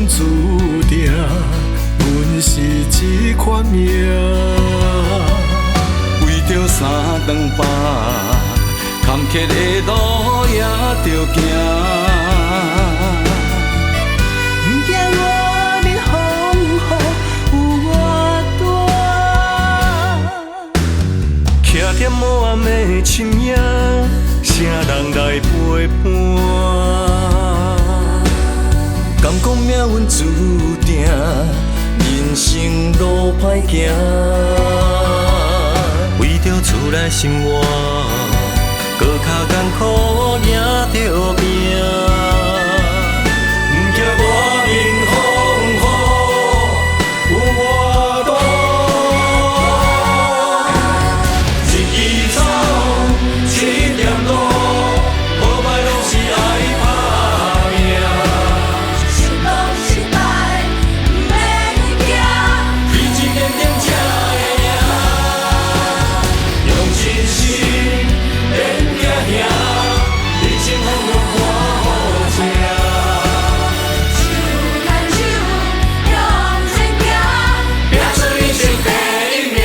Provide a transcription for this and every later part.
注定，阮是这款命。为着三顿饱，坎坷的路也着行。不惊外面风雨有偌大，徛在无暗的深夜，啥人来陪伴？敢讲命运注定，人生路歹行。为着厝内生活，搁较艰苦赢着拼。不惊外面风雨有偌大，一枝草，一点露，无歹拢是爱打拼。成功失败，不免惊，一点点才会赢。用真心免惊吓，人生风雨看好吃。手牵手向前行，拼出人生第一名。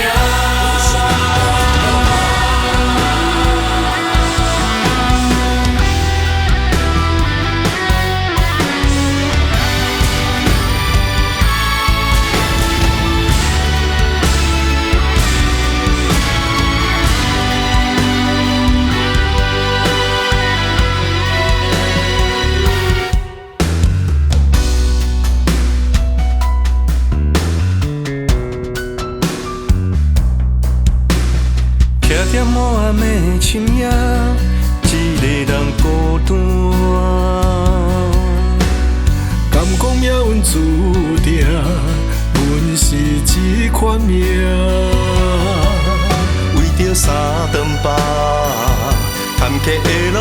徛在无暗的深夜，一个人孤单。敢讲命运注定，阮是这款命。为着三顿饱，坎坷的路